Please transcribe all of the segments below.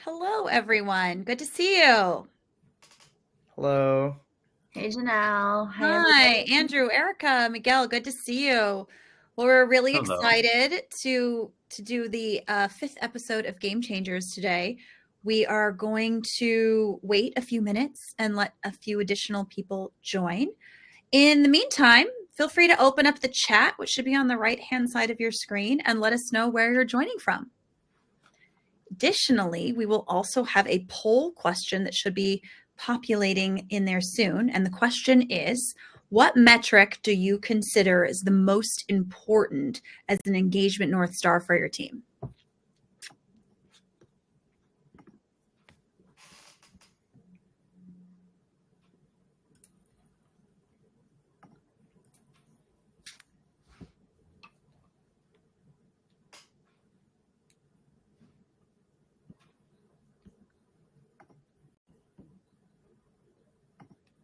Hello, everyone. Good to see you. Hello. Hey, Janelle. Hi, Andrew, Erica, Miguel. Good to see you. Well, we're really Hello. excited to do the fifth episode of Game Changers today. We are going to wait a few minutes and let a few additional people join. In the meantime, feel free to open up the chat, which should be on the right-hand side of your screen, and let us know where you're joining from. Additionally, we will also have a poll question that should be populating in there soon. And the question is, what metric do you consider is the most important as an engagement North Star for your team?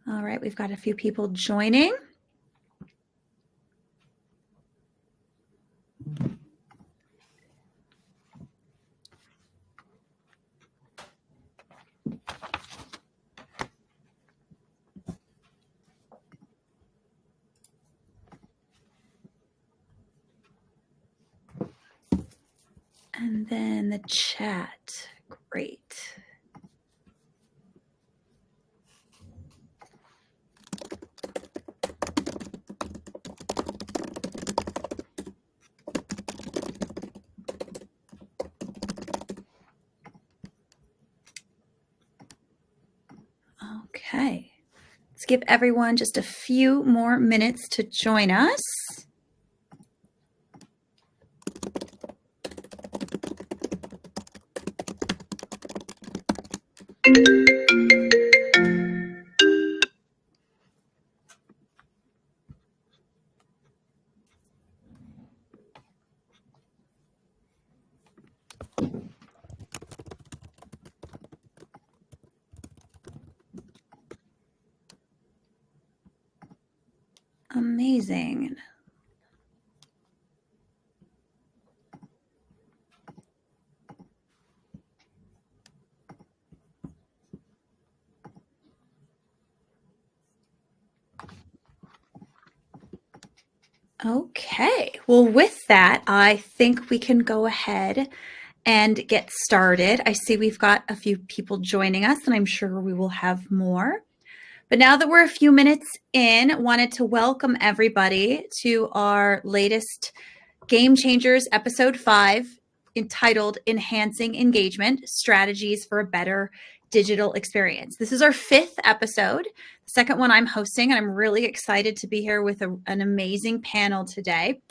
All right, we've got a few people joining. And then the chat. Great. Okay. Let's give everyone just a few more minutes to join us. Amazing. Okay, well, with that, I think we can go ahead and get started. I see we've got a few people joining us, and I'm sure we will have more. But now that we're a few minutes in, wanted to welcome everybody to our latest Game Changers episode 5, entitled Enhancing Engagement: Strategies for a Better Digital Experience. This is our 5th episode, the second one I'm hosting, and I'm really excited to be here with an amazing panel today.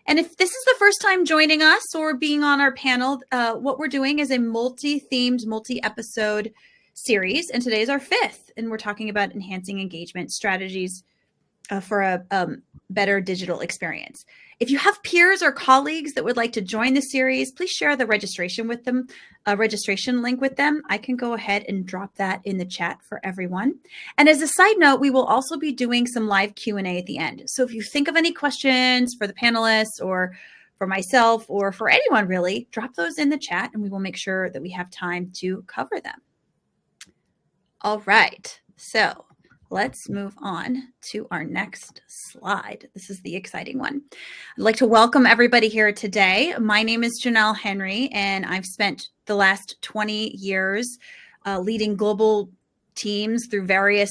And if this is the first time joining us or being on our panel, what we're doing is a multi-themed, multi-episode series, and today is our 5th, and we're talking about enhancing engagement strategies for a better digital experience. If you have peers or colleagues that would like to join the series, please share the registration with them, a registration link with them. I can go ahead and drop that in the chat for everyone. And as a side note, we will also be doing some live Q&A at the end. So if you think of any questions for the panelists or for myself or for anyone really, drop those in the chat and we will make sure that we have time to cover them. All right, so let's move on to our next slide. This is the exciting one. I'd like to welcome everybody here today. My name is Janelle Henry, and I've spent the last 20 years leading global teams through various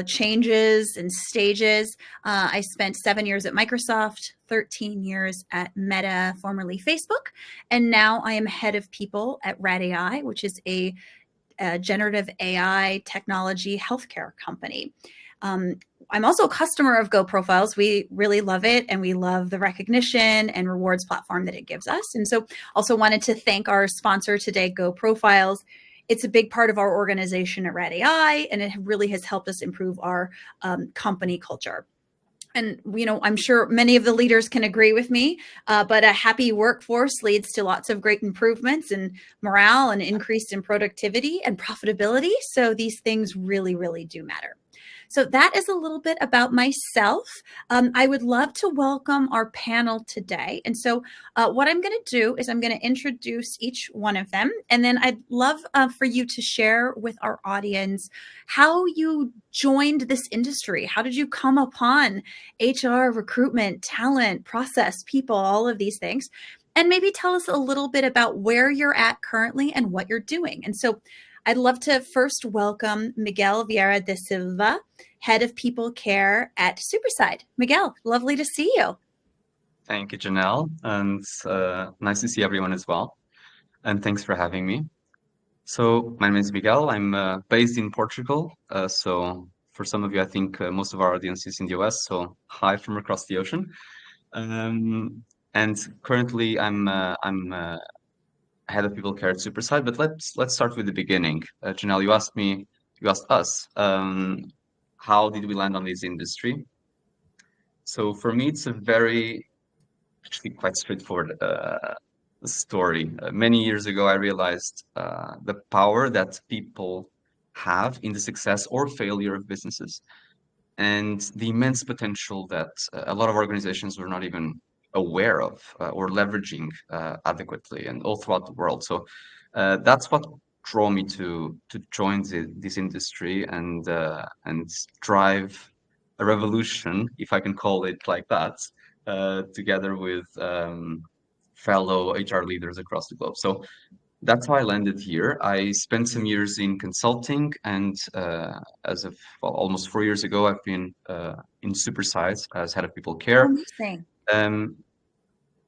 changes and stages. I spent 7 years at Microsoft, 13 years at Meta, formerly Facebook, and now I am head of people at RadAI, which is a generative AI technology healthcare company. I'm also a customer of GoProfiles. We really love it, and we love the recognition and rewards platform that it gives us. And so also wanted to thank our sponsor today, GoProfiles. It's a big part of our organization at RadAI, and it really has helped us improve our company culture. And, you know, I'm sure many of the leaders can agree with me, but a happy workforce leads to lots of great improvements in morale and increase in productivity and profitability. So these things really, really do matter. So that is a little bit about myself. I would love to welcome our panel today. And so what I'm going to do is I'm going to introduce each one of them. And then I'd love for you to share with our audience how you joined this industry. How did you come upon HR, recruitment, talent, process, people, all of these things? And maybe tell us a little bit about where you're at currently and what you're doing. And so I'd love to first welcome Miguel Vieira de Silva, Head of People Care at Superside. Miguel, lovely to see you. Thank you, Janelle, and nice to see everyone as well. And thanks for having me. So my name is Miguel. I'm based in Portugal. So for some of you, I think most of our audience is in the US. So hi from across the ocean. And currently, I'm head of people care at Superside. But let's start with the beginning. Janelle, you asked us, how did we land on this industry? So for me, it's actually quite straightforward story. Many years ago, I realized the power that people have in the success or failure of businesses, and the immense potential that a lot of organizations were not even aware of or leveraging adequately and all throughout the world. So that's what drew me to join this industry and drive a revolution, if I can call it like that, together with fellow HR leaders across the globe. So that's how I landed here. I spent some years in consulting, and as of almost 4 years ago, I've been in Superside as head of people care. Amazing.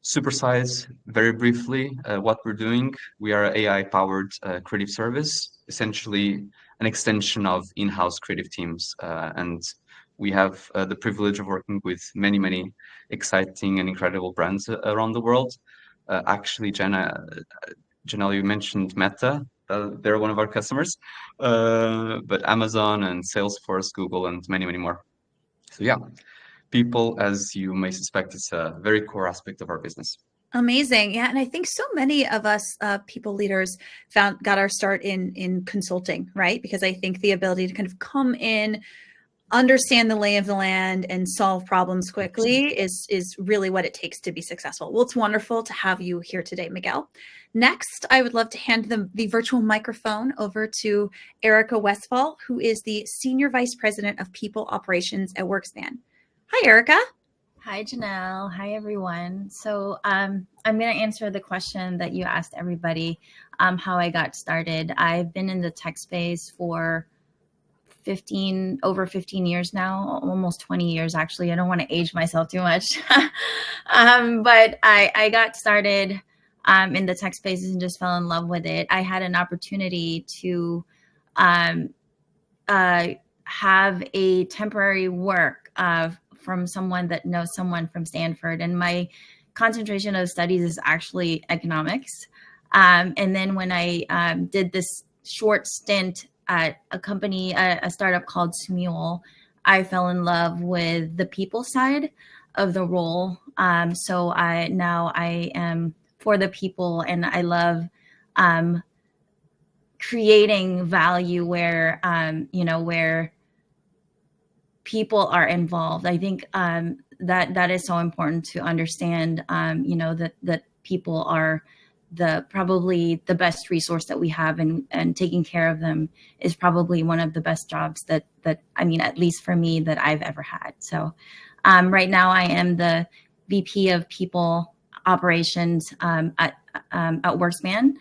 Superside, very briefly, what we're doing, we are an AI-powered creative service, essentially an extension of in-house creative teams. And we have the privilege of working with many, many exciting and incredible brands around the world. Actually, Janelle, you mentioned Meta. They're one of our customers, but Amazon and Salesforce, Google, and many, many more. So yeah, people, as you may suspect, is a very core aspect of our business. Amazing. Yeah. And I think so many of us people leaders got our start in consulting, right? Because I think the ability to kind of come in, understand the lay of the land and solve problems quickly is really what it takes to be successful. Well, it's wonderful to have you here today, Miguel. Next, I would love to hand the virtual microphone over to Erica Westfall, who is the Senior Vice President of People Operations at Workspan. Hi, Erica. Hi, Janelle. Hi, everyone. So I'm going to answer the question that you asked everybody, how I got started. I've been in the tech space for over 15 years now, almost 20 years, actually. I don't want to age myself too much. But I got started in the tech spaces and just fell in love with it. I had an opportunity to have a temporary work from someone that knows someone from Stanford. And my concentration of studies is actually economics. And then when I did this short stint at a company, a startup called Smule, I fell in love with the people side of the role. So now I am for the people, and I love creating value where where people are involved. I think that is so important to understand. That people are probably the best resource that we have, and taking care of them is probably one of the best jobs that I mean, at least for me, that I've ever had. So right now I am the VP of People Operations at Workspan.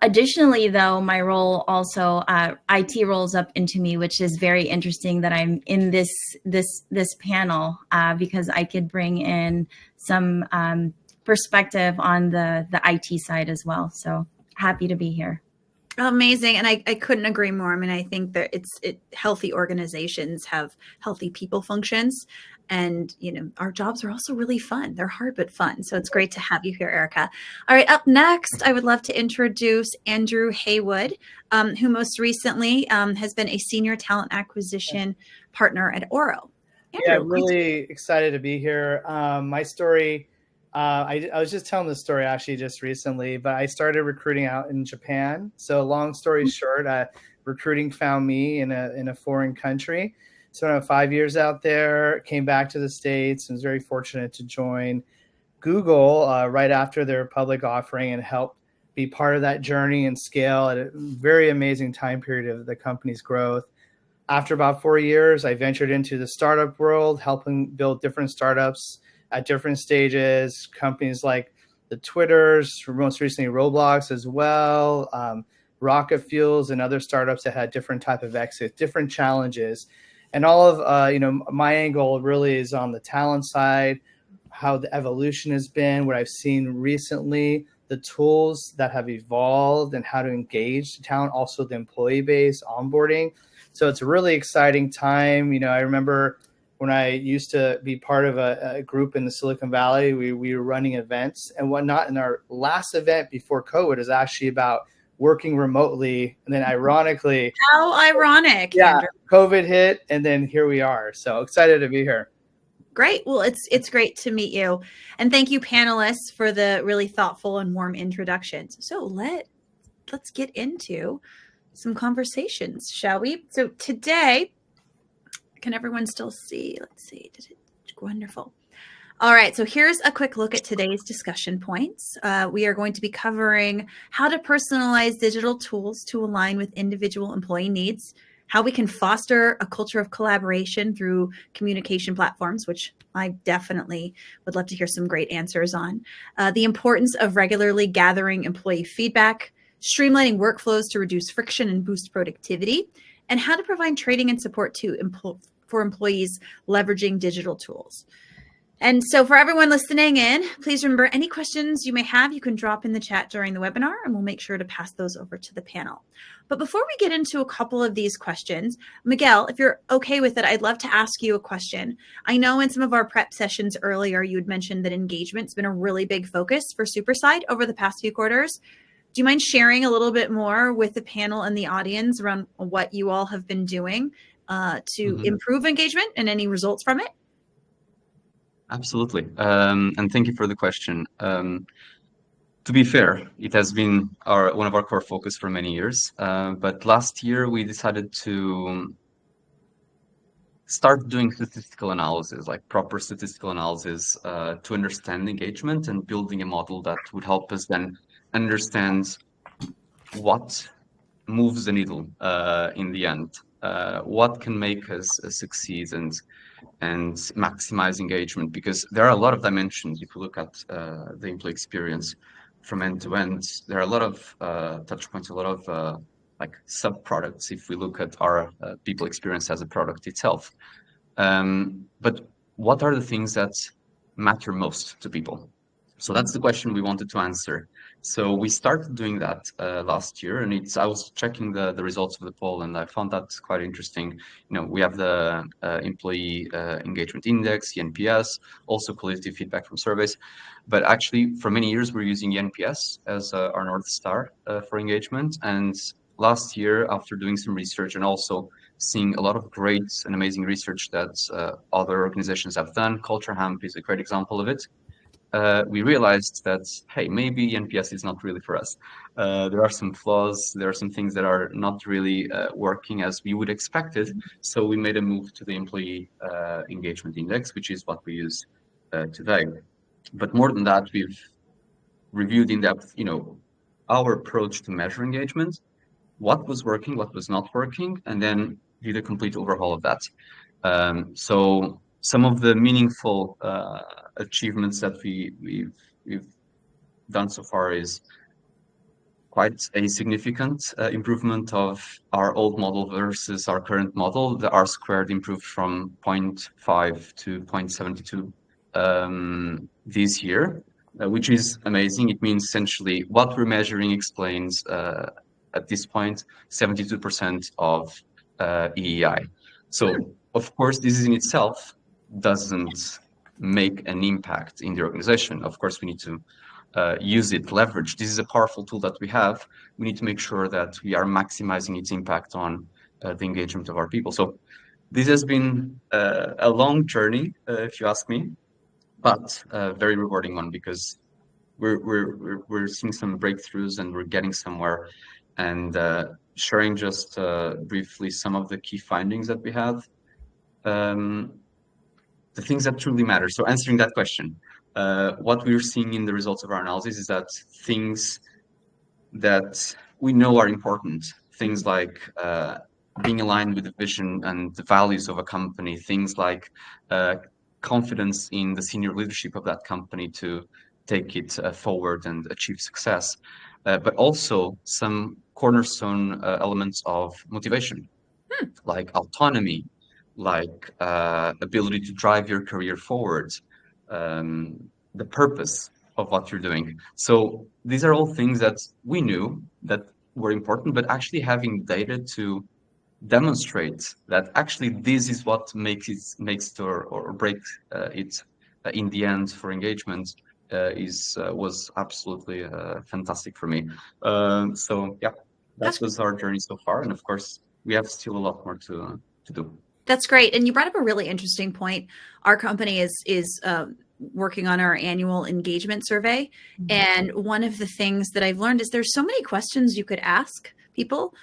Additionally, though, my role also IT rolls up into me, which is very interesting that I'm in this panel because I could bring in some perspective on the IT side as well. So happy to be here. Amazing. And I couldn't agree more. I mean, I think that healthy organizations have healthy people functions. And, our jobs are also really fun. They're hard, but fun. So it's great to have you here, Erica. All right. Up next, I would love to introduce Andrew Haywood, who most recently has been a senior talent acquisition partner at Oro. Andrew, Yeah, really excited to be here. My story, I was just telling this story actually just recently, but I started recruiting out in Japan. So long story short, recruiting found me in a foreign country. Spent 5 years out there, came back to the States, and was very fortunate to join Google right after their public offering and help be part of that journey and scale at a very amazing time period of the company's growth. After about 4 years, I ventured into the startup world, helping build different startups at different stages, companies like the Twitters, most recently Roblox as well, Rocket Fuels, and other startups that had different type of exits, different challenges. And all of my angle really is on the talent side, how the evolution has been, what I've seen recently, the tools that have evolved and how to engage the talent, also the employee base, onboarding. So it's a really exciting time. I remember when I used to be part of a group in the Silicon Valley, we were running events and whatnot. And our last event before COVID is actually about working remotely. And then ironically, How ironic. yeah, Andrew. COVID hit, and then here we are. So excited to be here. Great. Well, it's great to meet you. And thank you, panelists, for the really thoughtful and warm introductions. So let's get into some conversations, shall we? So today, can everyone still see? Let's see. Wonderful. All right. So here's a quick look at today's discussion points. We are going to be covering how to personalize digital tools to align with individual employee needs, how we can foster a culture of collaboration through communication platforms, which I definitely would love to hear some great answers on, the importance of regularly gathering employee feedback, streamlining workflows to reduce friction and boost productivity, and how to provide training and support for employees leveraging digital tools. And so for everyone listening in, please remember any questions you may have, you can drop in the chat during the webinar, and we'll make sure to pass those over to the panel. But before we get into a couple of these questions, Miguel, if you're okay with it, I'd love to ask you a question. I know in some of our prep sessions earlier, you had mentioned that engagement's been a really big focus for Superside over the past few quarters. Do you mind sharing a little bit more with the panel and the audience around what you all have been doing to improve engagement and any results from it? Absolutely. And thank you for the question. To be fair, it has been one of our core focus for many years. But last year, we decided to start doing statistical analysis, like proper statistical analysis, to understand engagement and building a model that would help us then understand what moves the needle in the end, what can make us succeed and maximize engagement, because there are a lot of dimensions. If you look at the employee experience from end to end, there are a lot of touch points, a lot of like sub-products if we look at our people experience as a product itself. But what are the things that matter most to people? So that's the question we wanted to answer. So we started doing that last year, and I was checking the results of the poll, and I found that quite interesting. We have the employee engagement index, the NPS, also qualitative feedback from surveys. But actually, for many years, we're using the NPS as our North Star for engagement. And last year, after doing some research and also seeing a lot of great and amazing research that other organizations have done, Culture Hemp is a great example of it. We realized that, hey, maybe NPS is not really for us. There are some flaws. There are some things that are not really working as we would expect it. So we made a move to the employee engagement index, which is what we use today. But more than that, we've reviewed in depth, our approach to measure engagement, what was working, what was not working, and then did a complete overhaul of that. So some of the meaningful achievements that we've done so far is quite a significant improvement of our old model versus our current model. The R squared improved from 0.5 to 0.72 this year, which is amazing. It means essentially what we're measuring explains at this point 72% of EEI. So of course, this in itself doesn't make an impact in the organization. Of course, we need to use it, leverage. This is a powerful tool that we have. We need to make sure that we are maximizing its impact on the engagement of our people. So this has been a long journey, if you ask me, but a very rewarding one, because we're seeing some breakthroughs and we're getting somewhere. And sharing just briefly some of the key findings that we have. the things that truly matter. So answering that question, what we're seeing in the results of our analysis is that things that we know are important, things like being aligned with the vision and the values of a company, things like confidence in the senior leadership of that company to take it forward and achieve success, but also some cornerstone elements of motivation, like autonomy, like ability to drive your career forward, the purpose of what you're doing. So these are all things that we knew that were important, but actually having data to demonstrate that actually this is what makes it or break it in the end for engagement was absolutely fantastic for me. So yeah, that was our journey so far, and of course we have still a lot more to do. That's great. And you brought up a really interesting point. Our company is working on our annual engagement survey. And one of the things that I've learned is there's so many questions you could ask people.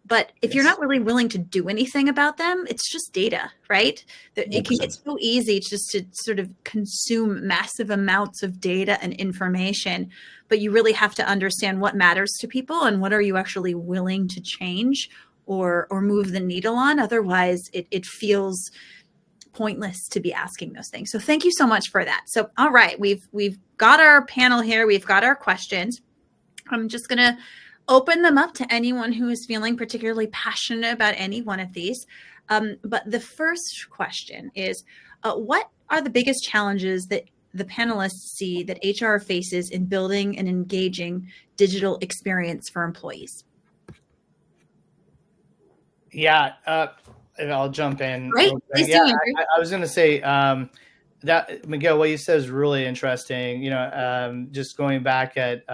But if you're not really willing to do anything about them, it's just data, right? It can get so easy just to sort of consume massive amounts of data and information. But you really have to understand what matters to people and what are you actually willing to change or move the needle on. Otherwise, it feels pointless to be asking those things. So thank you so much for that. So, all right, we've got our panel here. We've got our questions. I'm just going to open them up to anyone who is feeling particularly passionate about any one of these. But the first question is, what are the biggest challenges that the panelists see that HR faces in building an engaging digital experience for employees? Yeah, I'll jump in. Right. I was going to say that, Miguel, what you said is really interesting. Just going back at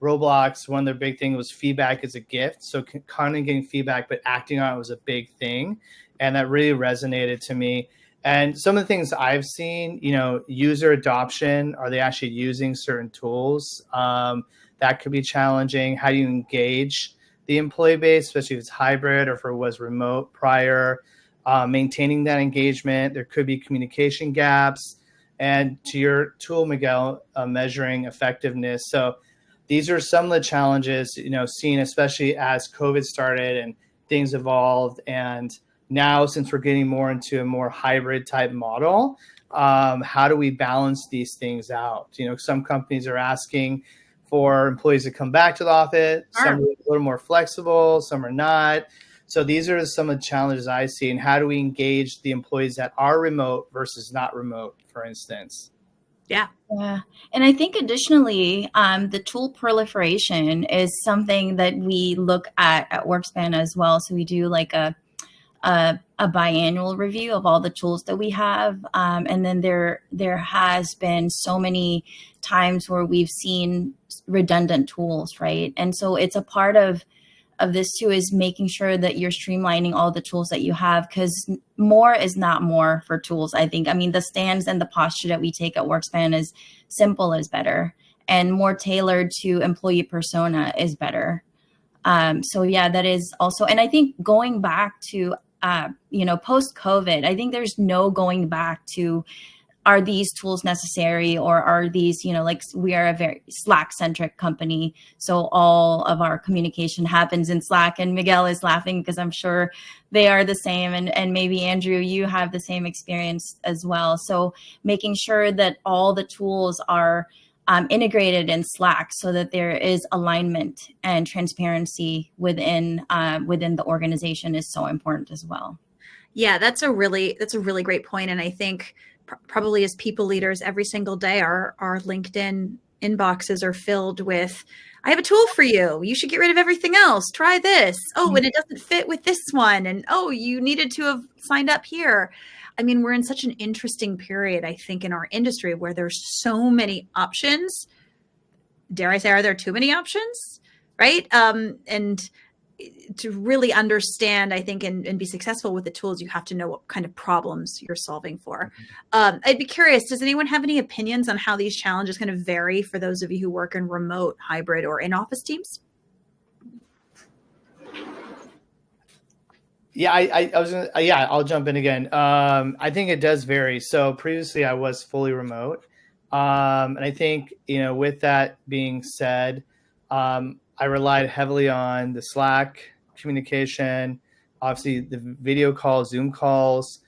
Roblox, one of their big things was feedback is a gift. So kind of getting feedback, but acting on it was a big thing. And that really resonated to me. And some of the things I've seen, user adoption, are they actually using certain tools? That could be challenging. How do you engage the employee base, especially if it's hybrid or if it was remote prior? Maintaining that engagement. There could be communication gaps. And to your tool, Miguel, measuring effectiveness. So these are some of the challenges, seen especially as COVID started and things evolved. And now, since we're getting more into a more hybrid type model, how do we balance these things out? Some companies are asking for employees to come back to the office. Some are a little more flexible, some are not. So these are some of the challenges I see. And how do we engage the employees that are remote versus not remote, for instance? Yeah. And I think additionally, the tool proliferation is something that we look at WorkSpan as well. So we do like a biannual review of all the tools that we have. And then there has been so many times where we've seen redundant tools, right? And so it's a part of this too, is making sure that you're streamlining all the tools that you have, because more is not more for tools. I think, the stance and the posture that we take at WorkSpan is simple is better, and more tailored to employee persona is better. So yeah, that is also, and I think going back to, post-COVID, I think there's no going back to, are these tools necessary, or are these, like we are a very Slack-centric company. So all of our communication happens in Slack, and Miguel is laughing because I'm sure they are the same. And maybe Andrew, you have the same experience as well. So making sure that all the tools are integrated in Slack so that there is alignment and transparency within the organization is so important as well. Yeah, that's a really great point. And I think probably as people leaders, every single day, our LinkedIn inboxes are filled with, I have a tool for you. You should get rid of everything else. Try this. Oh, and it doesn't fit with this one. And oh, you needed to have signed up here. We're in such an interesting period, I think, in our industry where there's so many options. Dare I say, are there too many options? Right. And to really understand, I think, and be successful with the tools, you have to know what kind of problems you're solving for. I'd be curious, does anyone have any opinions on how these challenges kind of vary for those of you who work in remote, hybrid, or in-office teams? Yeah, I was gonna, yeah, I'll jump in again. I think it does vary. So previously I was fully remote. And I think, with that being said, I relied heavily on the Slack communication, obviously the video calls, Zoom calls,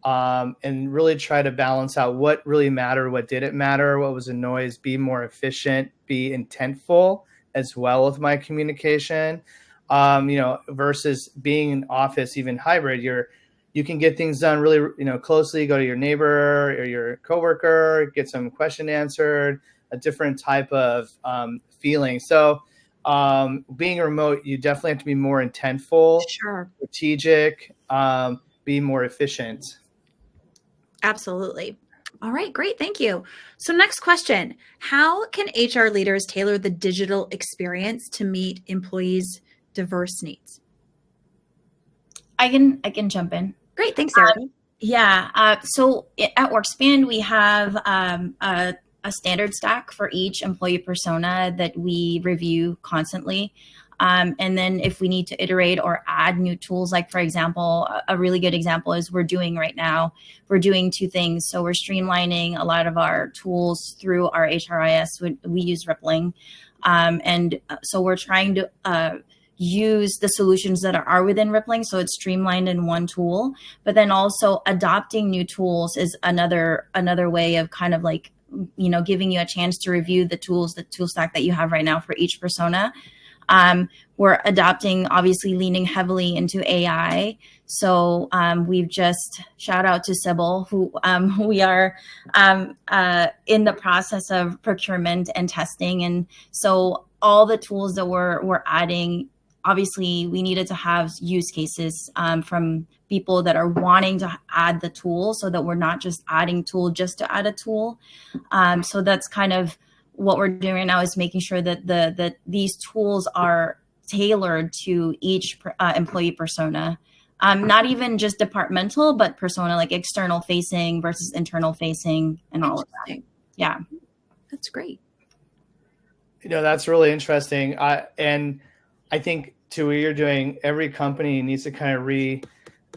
and really try to balance out what really mattered, what didn't matter, what was a noise, be more efficient, be intentful as well with my communication. Versus being in office, even hybrid, you can get things done really, closely, go to your neighbor or your coworker, get some question answered, a different type of feeling. So being remote, you definitely have to be more intentful, Sure. strategic, be more efficient. Absolutely. All right, great. Thank you. So next question, how can HR leaders tailor the digital experience to meet employees' diverse needs? I can jump in. Great. Thanks, Erica. So at Workspan, we have a standard stack for each employee persona that we review constantly. And then if we need to iterate or add new tools, like for example, a really good example is we're doing right now, we're doing two things. So we're streamlining a lot of our tools through our HRIS. We use Rippling. And so we're trying to use the solutions that are within Rippling, so it's streamlined in one tool. But then also adopting new tools is another way of kind of like, giving you a chance to review the tool stack that you have right now for each persona. We're adopting, obviously leaning heavily into AI. So we've just, shout out to Sybil, who we are in the process of procurement and testing. And so all the tools that we're adding, obviously we needed to have use cases from people that are wanting to add the tool, so that we're not just adding tool just to add a tool. So that's kind of what we're doing right now, is making sure that these tools are tailored to each employee persona. Not even just departmental, but persona, like external facing versus internal facing and all of that. Yeah. That's great. That's really interesting. And I think to what you're doing, every company needs to kind of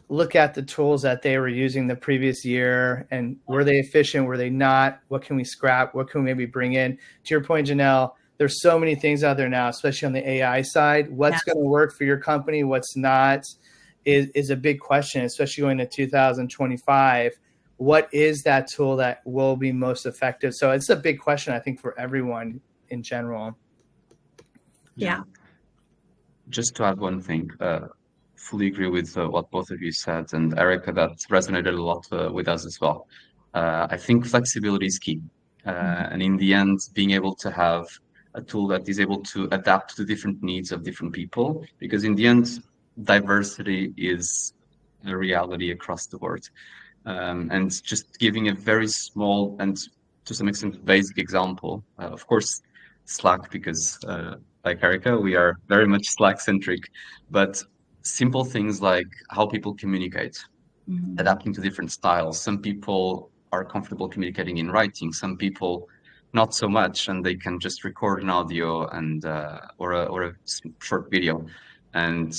look at the tools that they were using the previous year, and were they efficient? Were they not? What can we scrap? What can we maybe bring in? To your point, Janelle, there's so many things out there now, especially on the AI side. What's going to work for your company? What's not is a big question, especially going to 2025. What is that tool that will be most effective? So it's a big question, I think, for everyone in general. Yeah. Just to add one thing, fully agree with what both of you said, and Erica, that resonated a lot with us as well. I think flexibility is key. And in the end, being able to have a tool that is able to adapt to the different needs of different people, because in the end, diversity is a reality across the board. And just giving a very small and to some extent basic example, of course, Slack, because like Erica, we are very much Slack centric, but simple things like how people communicate, adapting to different styles. Some people are comfortable communicating in writing, some people not so much, and they can just record an audio and or a short video, and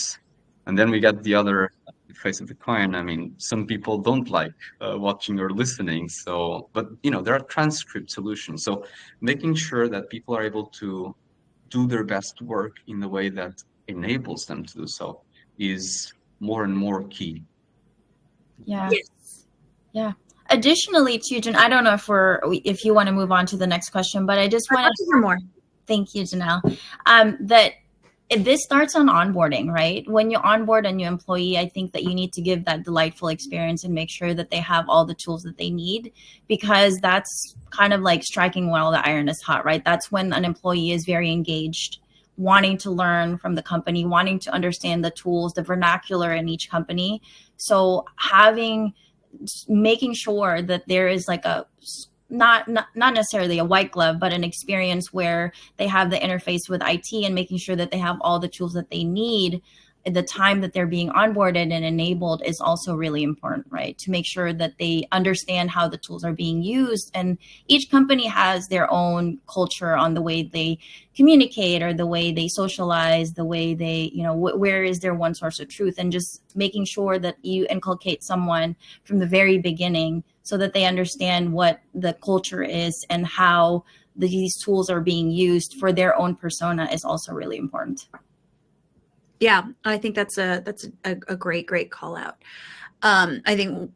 then we get the other face of the coin. I mean, some people don't like watching or listening, so but there are transcript solutions. So making sure that people are able to do their best work in the way that enables them to do so is more and more key. Yeah. Yes. Yeah. Additionally, Jen, I don't know if you want to move on to the next question, but I just want to hear more. Thank you, Janelle. That this starts on onboarding, right? When you onboard a new employee, I think that you need to give that delightful experience and make sure that they have all the tools that they need, because that's kind of like striking while the iron is hot, right? That's when an employee is very engaged, wanting to learn from the company, wanting to understand the tools, the vernacular in each company. So making sure that there is like a not necessarily a white glove, but an experience where they have the interface with IT and making sure that they have all the tools that they need the time that they're being onboarded and enabled is also really important, right? To make sure that they understand how the tools are being used. And each company has their own culture on the way they communicate or the way they socialize, the way they, where is their one source of truth, and just making sure that you inculcate someone from the very beginning so that they understand what the culture is and how these tools are being used for their own persona is also really important. Yeah, I think that's a great call out. I think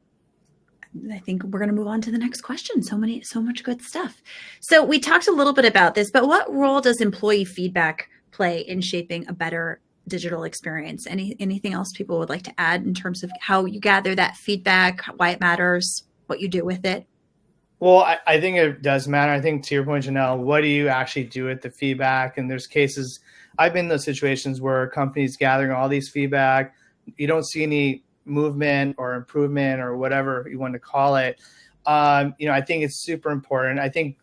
we're going to move on to the next question. So much good stuff. So we talked a little bit about this, but what role does employee feedback play in shaping a better digital experience? Anything else people would like to add in terms of how you gather that feedback, why it matters, what you do with it? Well, I think it does matter. I think to your point, Janelle, what do you actually do with the feedback? And there's cases, I've been in those situations where companies gathering all these feedback, you don't see any movement or improvement or whatever you want to call it. I think it's super important. I think,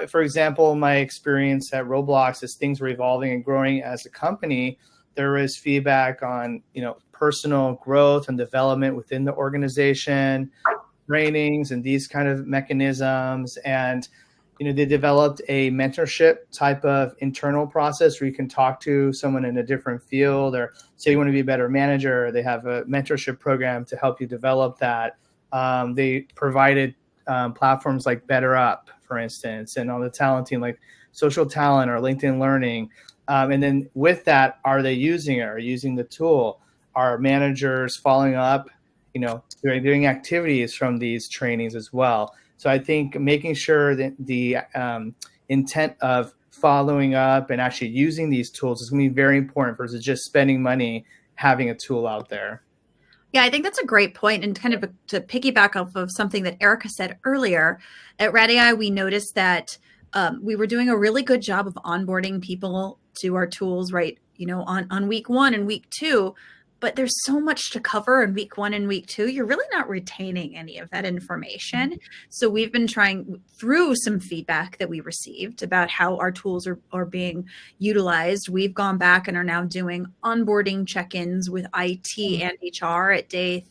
for example, my experience at Roblox, as things were evolving and growing as a company, there was feedback on, personal growth and development within the organization, trainings and these kind of mechanisms. And, they developed a mentorship type of internal process where you can talk to someone in a different field, or say you want to be a better manager. They have a mentorship program to help you develop that. They provided platforms like BetterUp, for instance, and all the talenting like Social Talent or LinkedIn Learning. And then with that, are they using it or using the tool? Are managers following up? They're doing activities from these trainings as well. So I think making sure that the intent of following up and actually using these tools is going to be very important versus just spending money having a tool out there. Yeah, I think that's a great point. And kind of to piggyback off of something that Erica said earlier, at RadAI, we noticed that we were doing a really good job of onboarding people to our tools, right? On week 1 and week 2. But there's so much to cover in week 1 and week 2. You're really not retaining any of that information. So we've been trying through some feedback that we received about how our tools are being utilized. We've gone back and are now doing onboarding check-ins with IT and HR at day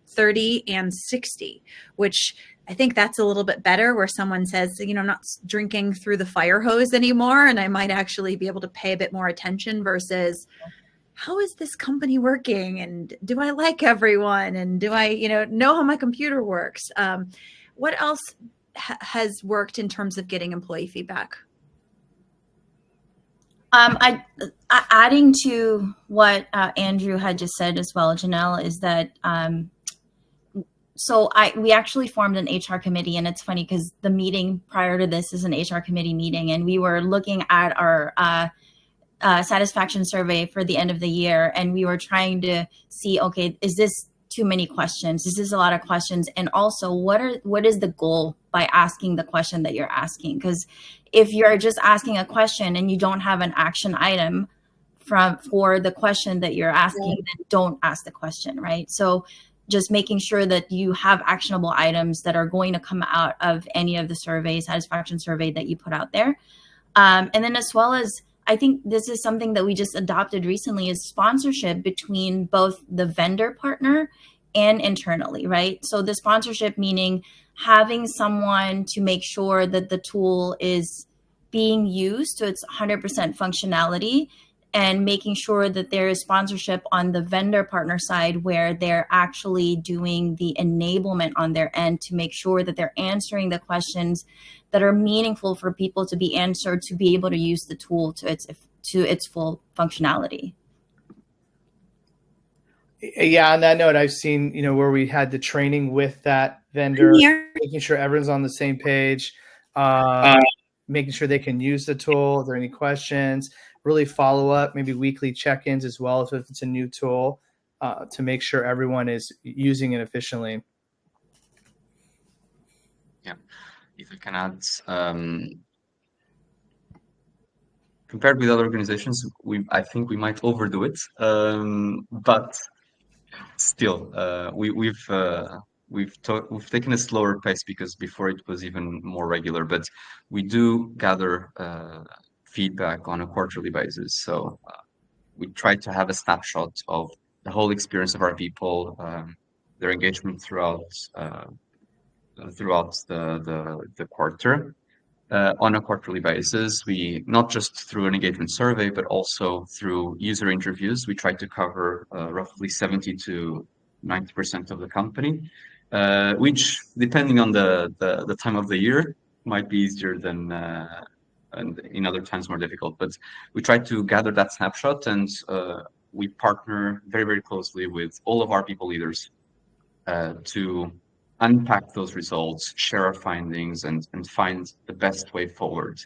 30 and 60, which I think that's a little bit better, where someone says, I'm not drinking through the fire hose anymore, and I might actually be able to pay a bit more attention versus, how is this company working? And do I like everyone? And do I, know how my computer works? What else has worked in terms of getting employee feedback? Adding to what Andrew had just said as well, Janelle, is that we actually formed an HR committee, and it's funny because the meeting prior to this is an HR committee meeting, and we were looking at our satisfaction survey for the end of the year, and we were trying to see, okay, is this too many questions? Is this a lot of questions? And also, what is the goal by asking the question that you're asking? Because if you're just asking a question and you don't have an action item for the question that you're asking, then don't ask the question, right? So just making sure that you have actionable items that are going to come out of any of the satisfaction survey that you put out there. And then as well as, I think this is something that we just adopted recently, is sponsorship between both the vendor partner and internally, right? So the sponsorship meaning having someone to make sure that the tool is being used to its 100% functionality, and making sure that there is sponsorship on the vendor partner side where they're actually doing the enablement on their end to make sure that they're answering the questions that are meaningful for people to be answered, to be able to use the tool to its full functionality. Yeah, on that note, I've seen, where we had the training with that vendor, making sure everyone's on the same page, making sure they can use the tool. If there are any questions, really follow up, maybe weekly check-ins as well if it's a new tool, to make sure everyone is using it efficiently. Yeah, if I can add, compared with other organizations, I think we might overdo it, but still, we've taken a slower pace because before it was even more regular. But we do gather feedback on a quarterly basis. So we try to have a snapshot of the whole experience of our people, their engagement throughout the quarter. On a quarterly basis, we not just through an engagement survey, but also through user interviews, we try to cover roughly 70 to 90% of the company, which, depending on the time of the year, might be easier than and in other times more difficult. But we try to gather that snapshot, and we partner very, very closely with all of our people leaders to unpack those results, share our findings, and find the best way forward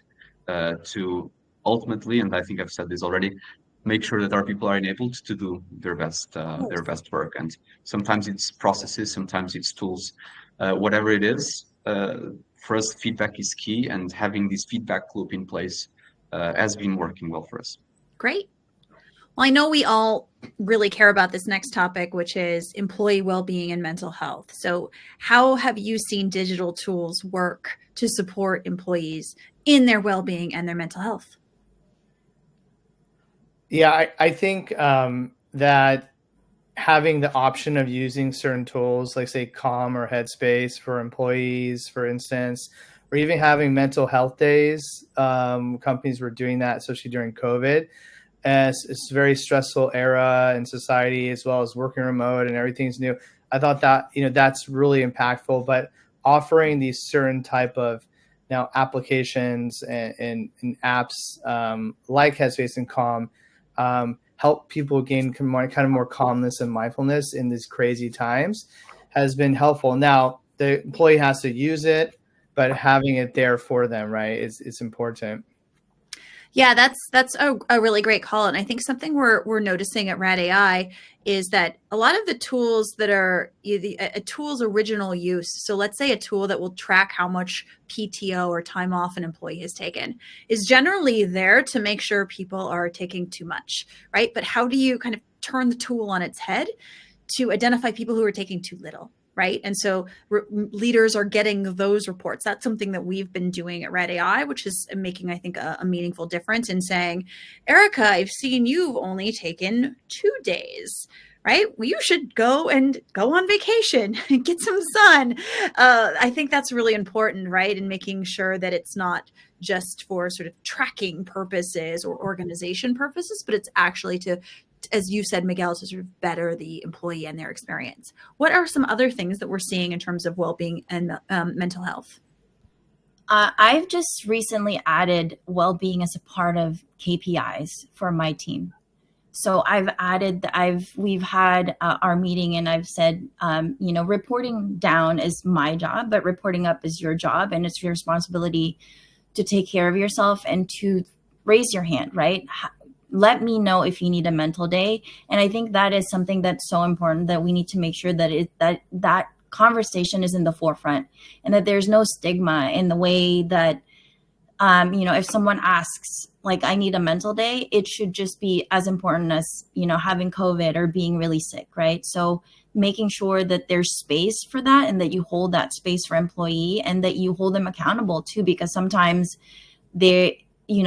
to ultimately, and I think I've said this already, make sure that our people are enabled to do their best work. And sometimes it's processes, sometimes it's tools, whatever it is. For us, feedback is key, and having this feedback loop in place has been working well for us. Great. Well, I know we all really care about this next topic, which is employee well-being and mental health. So how have you seen digital tools work to support employees in their well-being and their mental health? Yeah, I think that having the option of using certain tools, like say Calm or Headspace for employees, for instance, or even having mental health days, companies were doing that, especially during COVID. As it's a very stressful era in society, as well as working remote and everything's new. I thought that, that's really impactful, but offering these certain type of now applications and apps like Headspace and Calm help people gain kind of more calmness and mindfulness in these crazy times has been helpful. Now the employee has to use it, but having it there for them, right, is important. Yeah, that's a really great call. And I think something we're noticing at Rad AI is that a lot of the tools that are a tool's original use. So let's say a tool that will track how much PTO or time off an employee has taken is generally there to make sure people are taking too much, right? But how do you kind of turn the tool on its head to identify people who are taking too little? Right. And so leaders are getting those reports. That's something that we've been doing at Red AI, which is making, I think, a meaningful difference in saying, Erica, I've seen you've only taken 2 days. Right. Well, you should go on vacation and get some sun. I think that's really important. Right. And making sure that it's not just for sort of tracking purposes or organization purposes, but it's actually to, as you said, Miguel, to sort of better the employee and their experience. What are some other things that we're seeing in terms of well-being and mental health? I've just recently added well-being as a part of KPIs for my team. So we've had our meeting, and I've said, reporting down is my job, but reporting up is your job, and it's your responsibility to take care of yourself and to raise your hand, right? Let me know if you need a mental day. And I think that is something that's so important, that we need to make sure that that conversation is in the forefront, and that there's no stigma in the way that, if someone asks, like, I need a mental day, it should just be as important as, having COVID or being really sick, right? So making sure that there's space for that, and that you hold that space for employee, and that you hold them accountable too, because sometimes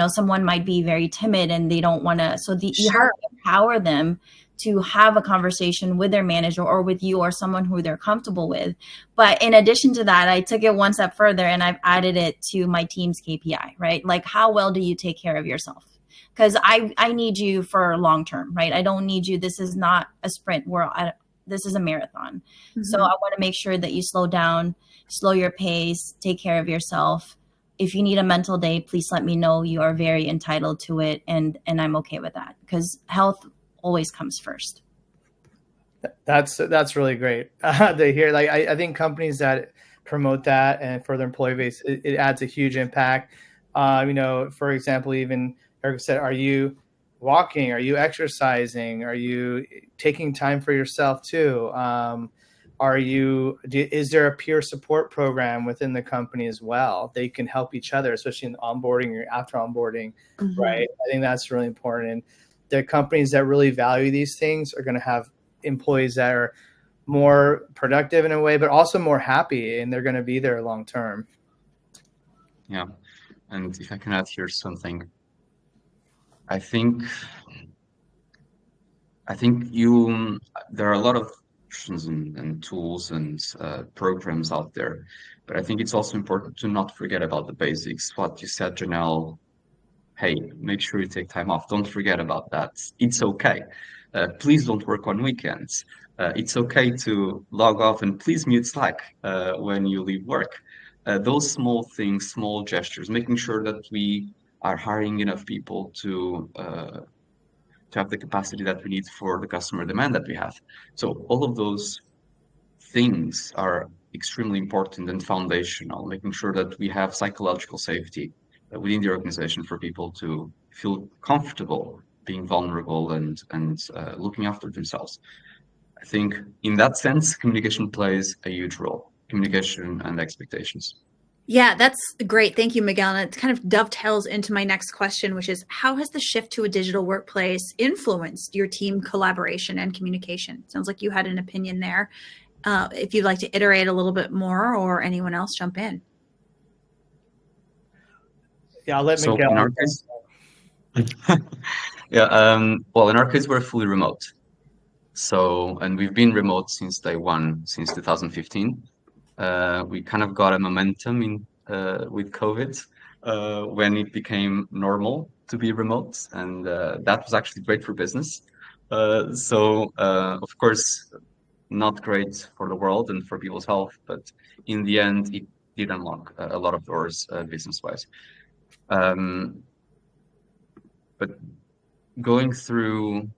someone might be very timid and they don't want to. So you have to empower them to have a conversation with their manager or with you or someone who they're comfortable with. But in addition to that, I took it one step further, and I've added it to my team's KPI, right? Like, how well do you take care of yourself? Because I need you for long term, right? I don't need you. This is not a sprint. This is a marathon. Mm-hmm. So I want to make sure that you slow down, slow your pace, take care of yourself. If you need a mental day, please let me know. You are very entitled to it, and I'm okay with that, because health always comes first. That's really great to hear. Like, I think companies that promote that and for their employee base, it adds a huge impact. For example, even Erica said, are you walking? Are you exercising? Are you taking time for yourself too? Is there a peer support program within the company as well? They can help each other, especially in onboarding or after onboarding, mm-hmm. Right? I think that's really important. And the companies that really value these things are going to have employees that are more productive in a way, but also more happy, and they're going to be there long term. Yeah. And if I can add here something, I think I think there are a lot of options and tools and programs out there, but I think it's also important to not forget about the basics. What you said, Janelle, hey, make sure you take time off. Don't forget about that. It's okay. Please don't work on weekends. It's okay to log off, and please mute Slack when you leave work. Those small things, small gestures, making sure that we are hiring enough people to have the capacity that we need for the customer demand that we have. So all of those things are extremely important and foundational, making sure that we have psychological safety within the organization for people to feel comfortable being vulnerable and looking after themselves. I think in that sense, communication plays a huge role, communication and expectations. Yeah, that's great. Thank you, Miguel. And it kind of dovetails into my next question, which is how has the shift to a digital workplace influenced your team collaboration and communication? Sounds like you had an opinion there. If you'd like to iterate a little bit more, or anyone else jump in. Yeah, I'll let So Miguel. in our case, well, in our case, we're fully remote. So, and we've been remote since day one, since 2015. We kind of got a momentum with COVID when it became normal to be remote, and that was actually great for business. Of course, not great for the world and for people's health, but in the end, it did unlock a lot of doors business-wise. But going through,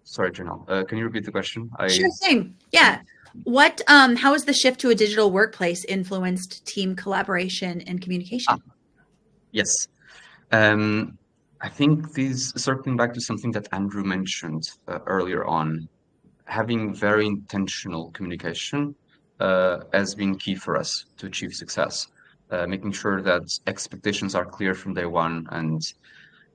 sorry, Janelle, can you repeat the question? Sure thing. Yeah. How has the shift to a digital workplace influenced team collaboration and communication? Yes. I think this, circling back to something that Andrew mentioned earlier on, having very intentional communication has been key for us to achieve success. Making sure that expectations are clear from day one. And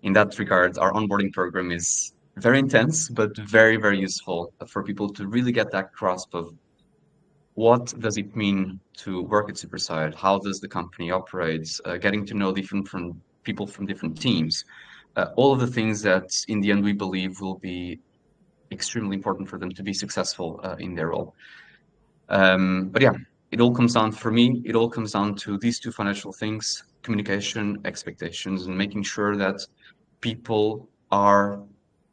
in that regard, our onboarding program is very intense, but very, very useful for people to really get that grasp of what does it mean to work at Superside? How does the company operate? Getting to know different from people from different teams. All of the things that in the end we believe will be extremely important for them to be successful in their role. But yeah, it all comes down, for me, it all comes down to these two financial things: communication, expectations, and making sure that people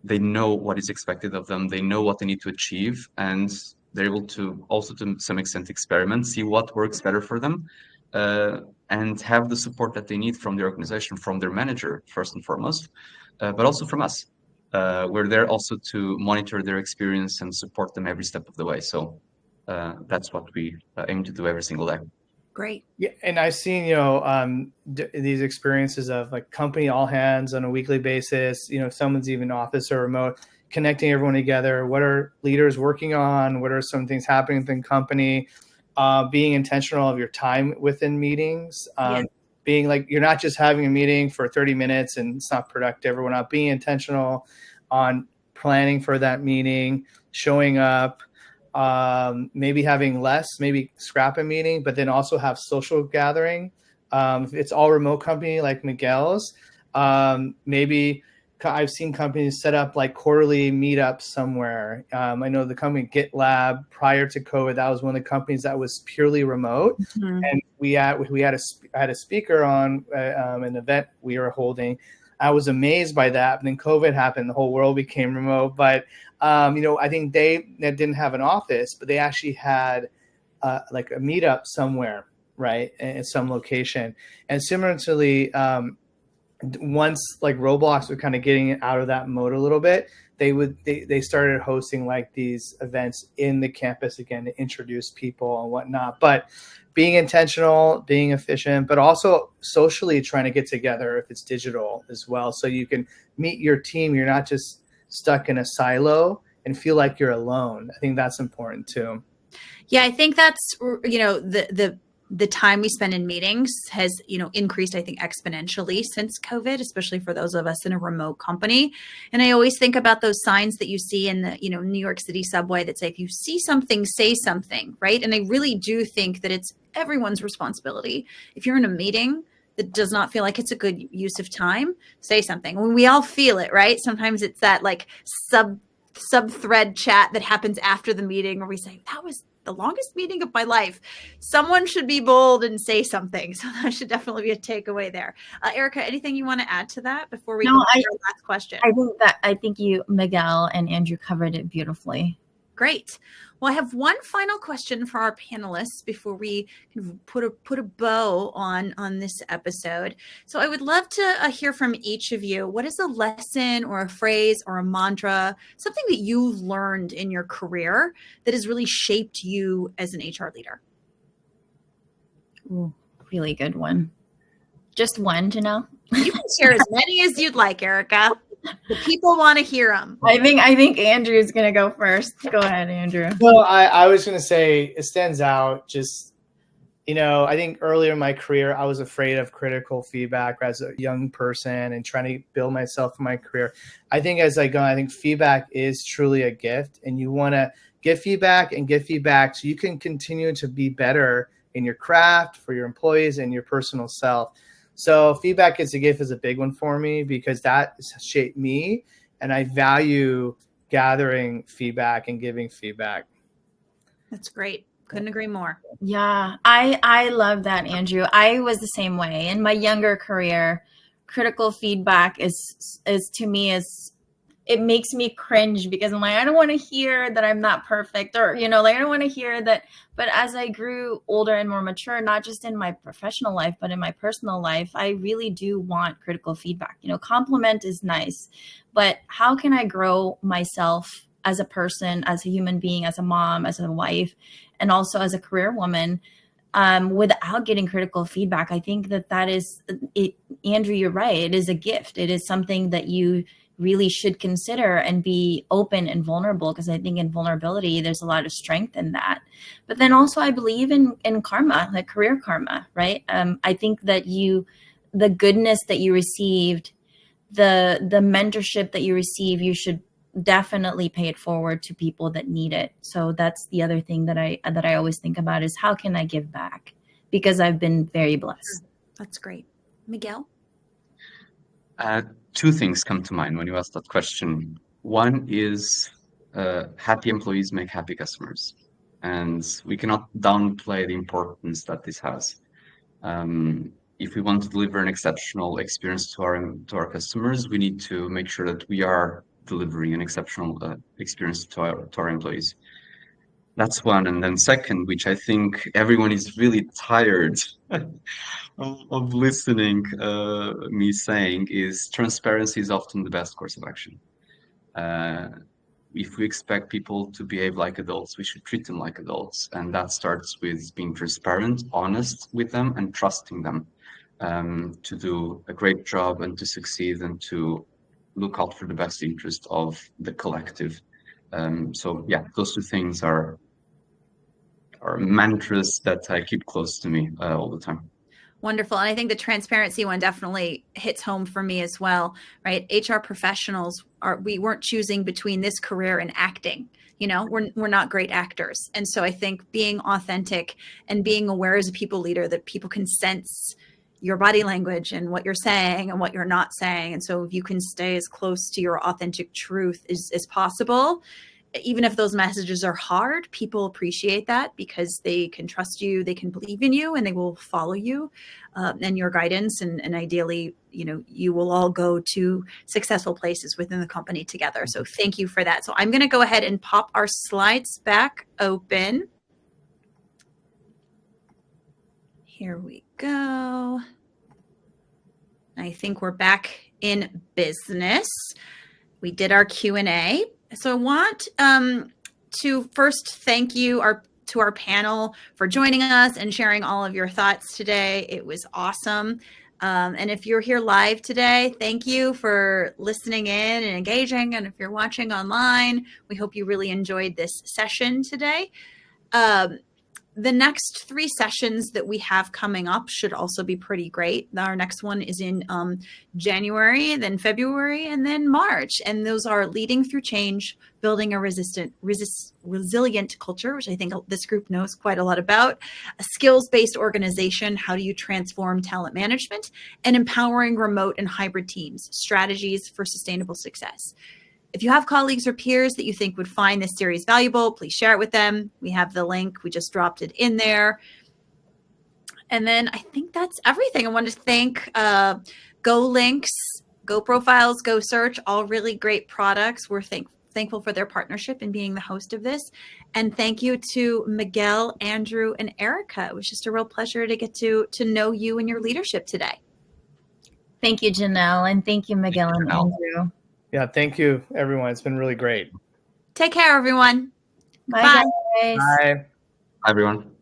they know what is expected of them, they know what they need to achieve, and they're able to also, to some extent, experiment, see what works better for them, and have the support that they need from the organization, from their manager, first and foremost, but also from us. We're there also to monitor their experience and support them every step of the way. So that's what we aim to do every single day. Great. Yeah, and I've seen, these experiences of like company all hands on a weekly basis. If someone's even office or remote, connecting everyone together. What are leaders working on? What are some things happening within company? Being intentional of your time within meetings. Being like, you're not just having a meeting for 30 minutes and it's not productive. We're not being intentional on planning for that meeting, showing up. Maybe having less, maybe scrap a meeting, but then also have social gathering. If it's all remote company like Miguel's, maybe I've seen companies set up like quarterly meetups somewhere. I know the company GitLab prior to COVID, that was one of the companies that was purely remote. Mm-hmm. And I had a speaker on an event we were holding. I was amazed by that. And then COVID happened, the whole world became remote. But I think they didn't have an office, but they actually had like a meetup somewhere, right, in some location. And similarly, once like Roblox was kind of getting out of that mode a little bit, they started hosting like these events in the campus again to introduce people and whatnot. But being intentional, being efficient, but also socially trying to get together if it's digital as well, so you can meet your team. You're not just stuck in a silo and feel like you're alone. I think that's important too. Yeah, I think that's, the time we spend in meetings has, increased, I think, exponentially since COVID, especially for those of us in a remote company. And I always think about those signs that you see in the, New York City subway that say, if you see something, say something, right? And I really do think that it's everyone's responsibility. If you're in a meeting that does not feel like it's a good use of time, say something. When we all feel it, right? Sometimes it's that like sub-thread chat that happens after the meeting where we say, that was the longest meeting of my life. Someone should be bold and say something. So that should definitely be a takeaway there. Erica, anything you want to add to that before we go to our last question? I think you, Miguel and Andrew, covered it beautifully. Great. Well, I have one final question for our panelists before we put a bow on this episode. So I would love to hear from each of you. What is a lesson or a phrase or a mantra, something that you've learned in your career that has really shaped you as an HR leader? Ooh, really good one. Just one, Janelle? You can share as many as you'd like, Erica. The people want to hear them. I think Andrew's going to go first. Go ahead, Andrew. Well, I was going to say it stands out. Just, I think earlier in my career, I was afraid of critical feedback as a young person and trying to build myself in my career. I think as I go, I think feedback is truly a gift, and you want to get feedback so you can continue to be better in your craft for your employees and your personal self. So feedback is a gift is a big one for me because that shaped me, and I value gathering feedback and giving feedback. That's great. Couldn't agree more. Yeah, I love that, Andrew. I was the same way. In my younger career, critical feedback is to me it makes me cringe because I'm like, I don't want to hear that I'm not perfect, or, I don't want to hear that. But as I grew older and more mature, not just in my professional life, but in my personal life, I really do want critical feedback. Compliment is nice, but how can I grow myself as a person, as a human being, as a mom, as a wife, and also as a career woman, without getting critical feedback? I think that is it. Andrew, you're right. It is a gift. It is something that you really should consider and be open and vulnerable, because I think in vulnerability, there's a lot of strength in that. But then also I believe in karma, like career karma, right? I think that the goodness that you received, the mentorship that you receive, you should definitely pay it forward to people that need it. So that's the other thing that I always think about is how can I give back? Because I've been very blessed. That's great. Miguel? Two things come to mind when you ask that question. One is happy employees make happy customers. And we cannot downplay the importance that this has. If we want to deliver an exceptional experience to our customers, we need to make sure that we are delivering an exceptional experience to our employees. That's one. And then second, which I think everyone is really tired of listening me saying, is transparency is often the best course of action. If we expect people to behave like adults, we should treat them like adults. And that starts with being transparent, honest with them, and trusting them to do a great job and to succeed and to look out for the best interest of the collective. So yeah, those two things are mantras that I keep close to me all the time. Wonderful. And I think the transparency one definitely hits home for me as well, right? HR professionals we weren't choosing between this career and acting. We're not great actors. And so I think being authentic and being aware as a people leader that people can sense your body language and what you're saying and what you're not saying. And so if you can stay as close to your authentic truth as possible, even if those messages are hard, people appreciate that because they can trust you, they can believe in you, and they will follow you and your guidance. And ideally, you will all go to successful places within the company together. So thank you for that. So I'm going to go ahead and pop our slides back open. Here we go. I think we're back in business. We did our Q&A. So I want to first thank you to our panel for joining us and sharing all of your thoughts today. It was awesome. And if you're here live today, thank you for listening in and engaging. And if you're watching online, we hope you really enjoyed this session today. The next 3 sessions that we have coming up should also be pretty great. Our next one is in January, then February, and then March. And those are leading through change, building a resilient culture, which I think this group knows quite a lot about, a skills-based organization, how do you transform talent management, and empowering remote and hybrid teams, strategies for sustainable success. If you have colleagues or peers that you think would find this series valuable, please share it with them. We have the link. We just dropped it in there. And then I think that's everything. I want to thank GoLinks, GoProfiles, GoSearch, all really great products. We're thankful for their partnership and being the host of this. And thank you to Miguel, Andrew, and Erica. It was just a real pleasure to get to know you and your leadership today. Thank you, Janelle, and thank you, Miguel and Andrew. Yeah, thank you, everyone. It's been really great. Take care, everyone. Bye, Bye. guys. Bye. Hi, everyone.